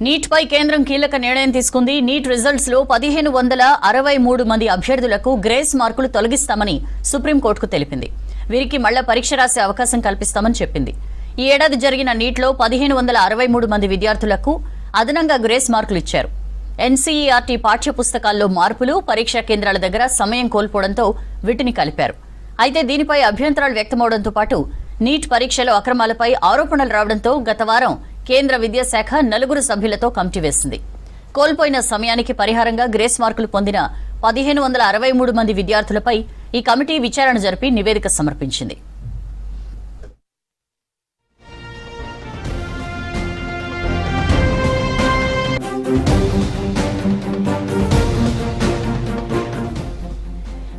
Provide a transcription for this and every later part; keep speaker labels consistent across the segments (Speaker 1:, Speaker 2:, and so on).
Speaker 1: Neat పై కేంద్రం కీలక నిర్ణయం తీసుకుంది. నీట్ రిజల్ట్స్ లో 1563 మంది అభ్యర్థులకు గ్రేస్ మార్కులు తొలగిస్తామని సుప్రీంకోర్టుకు తెలిపింది. వీరికి మళ్ల పరీక్ష రాసే అవకాశం కల్పిస్తామని చెప్పింది. ఈ ఏడాది జరిగిన నీట్ లో 1563 మంది విద్యార్థులకు అదనంగా గ్రేస్ మార్కులు ఇచ్చారు. ఎన్సీఈఆర్టీ పాఠ్య పుస్తకాల్లో మార్పులు, పరీక్షా కేంద్రాల దగ్గర సమయం కోల్పోవడంతో వీటిని కలిపారు. అయితే దీనిపై అభ్యంతరాలు వ్యక్తమవడంతో పాటు నీట్ పరీక్షలో అక్రమాలపై ఆరోపణలు రావడంతో గత వారం కేంద్ర విద్యాశాఖ 4 సభ్యులతో కమిటీ వేసింది. కోల్పోయిన సమయానికి పరిహారంగా గ్రేస్ మార్కులు పొందిన 1563 మంది విద్యార్థులపై ఈ కమిటీ విచారణ జరిపి నివేదిక సమర్పించింది.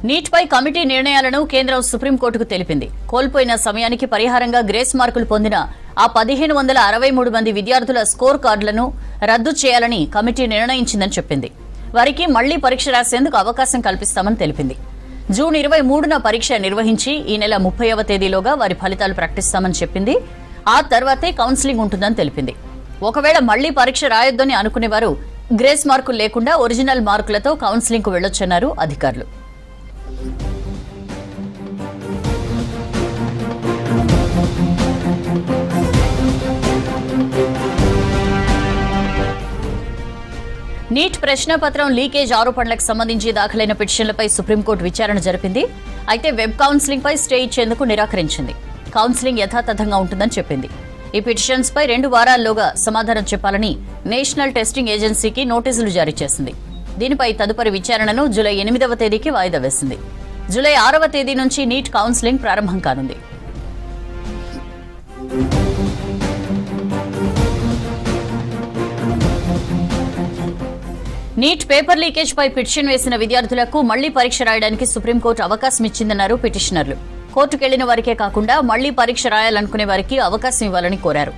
Speaker 1: నీట్ పై కమిటీ నిర్ణయాలను కేంద్రం సుప్రీంకోర్టుకు తెలిపింది. కోల్పోయిన సమయానికి పరిహారంగా గ్రేస్ మార్కులు పొందిన ఆ 1563 మంది విద్యార్థుల స్కోర్ కార్డులను రద్దు చేయాలని కమిటీ నిర్ణయించిందని చెప్పింది. వారికి మళ్లీ పరీక్ష రాసేందుకు అవకాశం కల్పిస్తామని తెలిపింది. జూన్ 23న పరీక్ష నిర్వహించి ఈ నెల 30వ తేదీలోగా వారి ఫలితాలు ప్రకటిస్తామని చెప్పింది. ఆ తర్వాతే కౌన్సిలింగ్ ఉంటుందని తెలిపింది. ఒకవేళ మళ్లీ పరీక్ష రాయొద్దని అనుకునేవారు గ్రేస్ మార్కులు లేకుండా ఒరిజినల్ మార్కులతో కౌన్సిలింగ్ కు వెళ్లొచ్చన్నారు అధికారులు. నీట్ ప్రశ్నపత్రం లీకేజ్ ఆరోపణలకు సంబంధించి దాఖలైన పిటిషన్లపై సుప్రీంకోర్టు విచారణ జరిపింది. అయితే వెబ్ కౌన్సిలింగ్ పై స్టే ఇచ్చేందుకు నిరాకరించింది. కౌన్సిలింగ్ యథాతథంగా ఉంటుందని చెప్పింది. ఈ పిటిషన్స్ పై 2 వారాల్లోగా సమాధానం చెప్పాలని నేషనల్ టెస్టింగ్ ఏజెన్సీకి నోటీసులు జారీ చేసింది. దీనిపై తదుపరి విచారణను జూలై 8వ తేదీకి వాయిదా వేసింది. జూలై 6వ తేదీ నుంచి నీట్ కౌన్సిలింగ్ ప్రారంభం కానుంది. నీట్ పేపర్ లీకేజ్ పై పిటిషన్ వేసిన విద్యార్థులకు మళ్లీ పరీక్ష రాయడానికి సుప్రీంకోర్టు అవకాశం ఇచ్చిందన్నారు పిటిషనర్లు. కోర్టుకెళ్లిన వారికే కాకుండా మళ్లీ పరీక్ష రాయాలనుకునే వారికి అవకాశం ఇవ్వాలని కోరారు.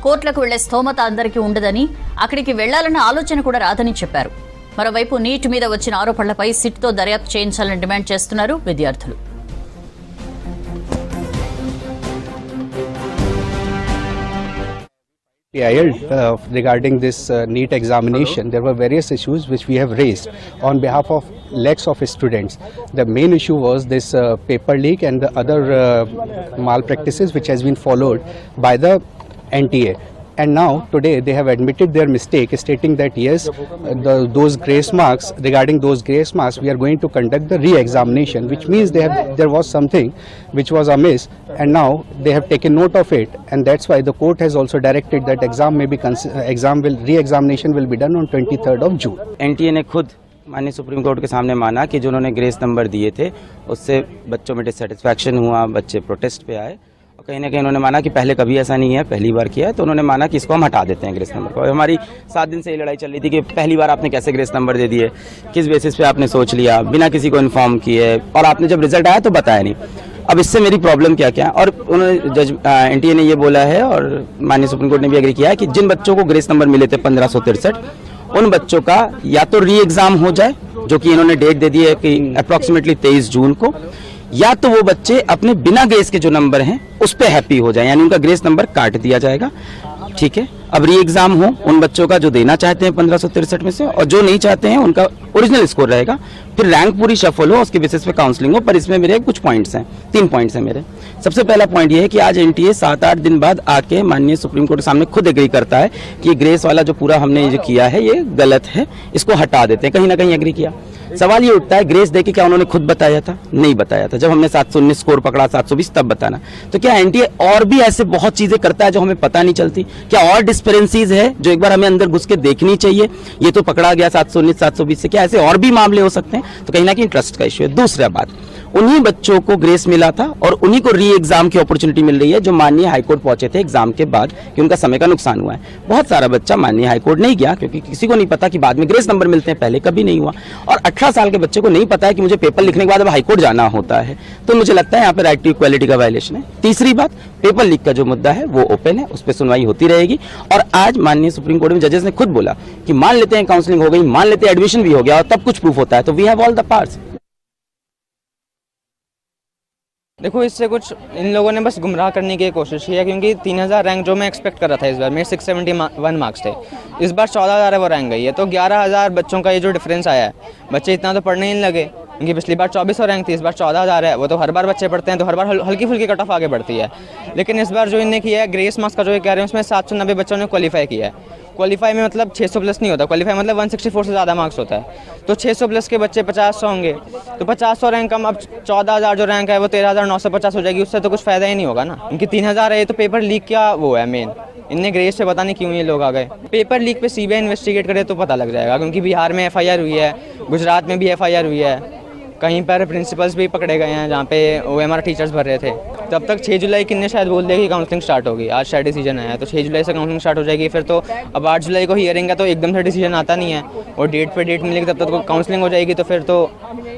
Speaker 1: కోర్టులకు వెళ్లే స్థోమత అందరికీ ఉండదని, అక్కడికి వెళ్లాలన్న ఆలోచన కూడా రాదని చెప్పారు. మరోవైపు నీట్ మీద వచ్చిన ఆరోపణలపై సిట్తో దర్యాప్తు చేయించాలని డిమాండ్ చేస్తున్నారు విద్యార్థులు.
Speaker 2: Regarding this NEET examination, there were various issues which we have raised on behalf of lakhs of students. The main issue was this paper leak and the other malpractices which has been followed by the NTA. And now today they have admitted their mistake, stating that yes, those grace marks, regarding those grace marks, we are going to conduct the re-examination, which means there was something which was amiss, and now they have taken note of it, and that's why the court has also directed that re-examination will be done on 23rd of June.
Speaker 3: NTA ने खुद माननीय supreme court के सामने माना कि जो उन्होंने grace number दिए थे उससे बच्चों में डिससेटिस्फैक्शन हुआ, बच्चे प्रोटेस्ट पे आए और कहीं ना कहीं उन्होंने माना कि पहले कभी ऐसा नहीं है, पहली बार किया है, तो उन्होंने माना कि इसको हम हटा देते हैं ग्रेस नंबर को। हमारी 7 दिन से ये लड़ाई चल रही थी कि पहली बार आपने कैसे ग्रेस नंबर दे दिए, किस बेसिस पे आपने सोच लिया, बिना किसी को इन्फॉर्म किए, और आपने जब रिजल्ट आया तो बताया नहीं। अब इससे मेरी प्रॉब्लम क्या क्या, और उन्होंने जज NTA ने ये बोला है और माननीय सुप्रीम कोर्ट ने भी एग्री किया है कि जिन बच्चों को ग्रेस नंबर मिले थे 1563, उन बच्चों का या तो री एग्जाम हो जाए, जो कि इन्होंने डेट दे दी है कि अप्रॉक्सीमेटली 23 जून को, या तो वो बच्चे अपने बिना ग्रेस के जो नंबर हैं उस पे हैप्पी हो जाए, यानी उनका ग्रेस नंबर काट दिया जाएगा। ठीक है, अब री एग्जाम हो उन बच्चों का जो देना चाहते हैं 1563 में से, और जो नहीं चाहते हैं उनका ओरिजिनल स्कोर रहेगा, फिर रैंक पूरी शफल हो, उसके बेसिस पे काउंसलिंग हो। पर इसमें मेरे कुछ पॉइंट्स हैं, 3 पॉइंट्स हैं मेरे। सबसे पहला पॉइंट ये है कि आज NTA 7-8 दिन बाद आके माननीय सुप्रीम कोर्ट के सामने खुद एग्री करता है कि ग्रेस वाला जो पूरा हमने जो किया है ये गलत है, इसको हटा देते हैं। कहीं ना कहीं एग्री किया। सवाल ये उठता है, ग्रेस देके क्या उन्होंने खुद बताया था? नहीं बताया था। जब हमने 719 स्कोर पकड़ा, 720 तब बताना। तो क्या NTA और भी ऐसे बहुत चीजें करता है जो हमें पता नहीं चलती? क्या और डिस्पेरेंसीज है जो एक बार हमें अंदर घुस के देखनी चाहिए? ये तो पकड़ा गया 719 720 से, क्या ऐसे और भी मामले हो सकते हैं? तो कहीं ना कहीं ट्रस्ट का इश्यू है। दूसरा बात, उन्हीं बच्चों को ग्रेस मिला था और उन्हीं को री एग्जाम की अपॉर्चुनिटी मिल रही है जो माननीय हाईकोर्ट पहुंचे थे एग्जाम के बाद कि उनका समय का नुकसान हुआ है। बहुत सारा बच्चा माननीय हाईकोर्ट नहीं गया क्योंकि किसी को नहीं पता कि बाद में ग्रेस नंबर मिलते हैं, पहले कभी नहीं हुआ। और 18 साल के बच्चे को नहीं पता है कि मुझे पेपर लिखने के बाद अब हाईकोर्ट जाना होता है। तो मुझे लगता है यहाँ पे राइट टू इक्वालिटी का वायलेशन है। तीसरी बात, पेपर लीक का जो मुद्दा है वो ओपन है, उस पर सुनवाई होती रहेगी। और आज माननीय सुप्रीम कोर्ट में जजेस ने खुद बोला कि मान लेते हैं काउंसलिंग हो गई, मान लेते हैं एडमिशन भी हो गया और तब कुछ प्रूफ होता है, तो we have all the parts.
Speaker 4: देखो, इससे कुछ इन लोगों ने बस गुमराह करने की कोशिश की है, क्योंकि 3000 रैंक जो मैं एक्सपेक्ट कर रहा था इस बार, मेरे 671 मार्क्स थे, इस बार 14000 है वो रैंक गई है। तो 11000 बच्चों का ये जो डिफरेंस आया है, बच्चे इतना तो पढ़ने ही नहीं लगे, क्योंकि पिछली बार 2400 रैंक थी, इस बार 14000 है। वो तो हर बार बच्चे पढ़ते हैं, तो हर बार हल्की फुल्की कट ऑफ आगे बढ़ती है। लेकिन इस बार जो इन्हें किया है, ग्रेस मार्क्स का जो ये कह रहे हैं, उसमें 790 बच्चों ने क्वालिफाई किया है। क्वालिफाई में मतलब 600 प्लस नहीं होता, क्वालिफाई मतलब 164 से ज़्यादा मार्क्स होता है। तो 600 प्लस के बच्चे 50 होंगे, तो 50 रैंक कम, अब 14000 जो रैंक है वो 13950 हो जाएगी, उससे तो कुछ फ़ायदा ही नहीं होगा ना। इनकी 3000 है, ये तो पेपर लीक क्या वो है मेन, इनने ग्रेस पे पता नहीं क्यों ये लोग आ गए। पेपर लीक पे सीबीआई इन्वेस्टिगेट करे तो पता लग जाएगा, क्योंकि बिहार में FIR हुई है, गुजरात में भी FIR हुई है, कहीं पर प्रिंसिपल्स भी पकड़े गए हैं जहाँ पे OMR टीचर्स भर रहे थे। तब तक 6 जुलाई किन्ने शायद बोल दिया कि काउंसलिंग स्टार्ट होगी। आज शायद डिसीजन आया है, तो 6 जुलाई से काउंसलिंग स्टार्ट हो जाएगी। फिर तो अब 8 जुलाई को हियरिंग है, तो एकदम से डिसीजन आता नहीं है, और डेट पे डेट मिलेगी, तब तक काउंसलिंग हो जाएगी। तो फिर तो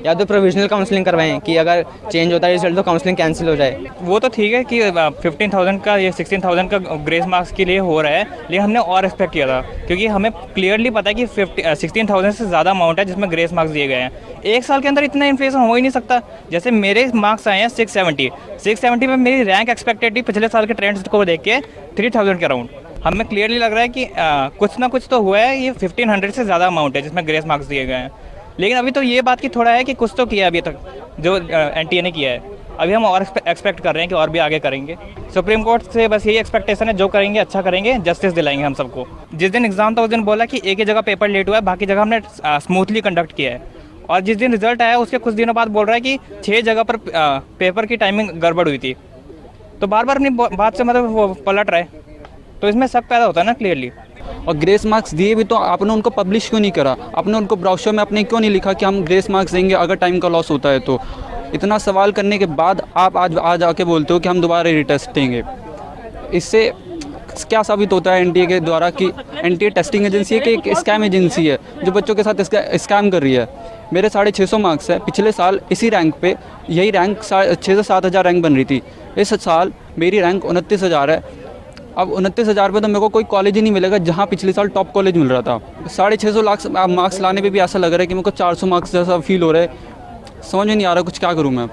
Speaker 4: या तो प्रोविजनल काउंसलिंग करवाएं कि अगर चेंज होता है रिजल्ट तो काउंसलिंग कैंसिल हो जाए।
Speaker 5: वो तो ठीक है कि 15,000 का या 16,000 का ग्रेस मार्क्स के लिए हो रहा है, लेकिन हमने और एक्सपेक्ट किया था, क्योंकि हमें क्लियरली पता है कि 16,000 से ज़्यादा अमाउंट है जिसमें ग्रेस मार्क्स दिए गए हैं। एक साल के अंदर इतना इन्फ्लेशन हो ही नहीं सकता। जैसे मेरे मार्क्स आए हैं 670 में मेरी रैंक एक्सपेक्टेड थी पिछले साल के ट्रेंड्स को देख के 3000 के अराउंड। हमें क्लियरली लग रहा है कि कुछ ना कुछ तो हुआ है, ये 1500 से ज़्यादा अमाउंट है जिसमें ग्रेस मार्क्स दिए गए हैं। लेकिन अभी तो ये बात की थोड़ा है कि कुछ तो किया अभी तक जो NTA ने किया है। अभी हम और एक्सपेक्ट कर रहे हैं कि और भी आगे करेंगे। सुप्रीम कोर्ट से बस यही एक्सपेक्टेशन है, जो करेंगे अच्छा करेंगे, जस्टिस दिलाएंगे हम सबको। जिस दिन एग्जाम था उस दिन बोला कि एक ही जगह पेपर लेट हुआ है, बाकी जगह हमने स्मूथली कंडक्ट किया है। और जिस दिन रिजल्ट आया उसके कुछ दिनों बाद बोल रहा है कि 6 जगह पर पेपर की टाइमिंग गड़बड़ हुई थी। तो बार बार अपनी बात से मतलब वो पलट रहा है, तो इसमें शक पैदा होता है ना क्लियरली।
Speaker 6: और ग्रेस मार्क्स दिए भी तो आपने उनको पब्लिश क्यों नहीं करा? आपने उनको ब्राउशर में अपने क्यों नहीं लिखा कि हम ग्रेस मार्क्स देंगे अगर टाइम का लॉस होता है? तो इतना सवाल करने के बाद आप आज आके बोलते हो कि हम दोबारा रीटेस्ट देंगे। इससे क्या साबित होता है NTA के द्वारा कि NTA टेस्टिंग एजेंसी है कि एक स्कैम एजेंसी है जो बच्चों के साथ स्कैम कर रही है। मेरे 650 मार्क्स है, पिछले साल इसी रैंक पे यही रैंक 6 से 7 हज़ार रैंक बन रही थी। इस साल मेरी रैंक 29,000 है। अब 29,000 पे तो मेरे को कोई कॉलेज ही नहीं मिलेगा जहाँ पिछले साल टॉप कॉलेज मिल रहा था। 650 मार्क्स लाने पे भी ऐसा लग रहा है कि मेरे को 400 मार्क्स जैसा फील हो रहा है। समझ में नहीं आ रहा कुछ क्या करूँ मैं।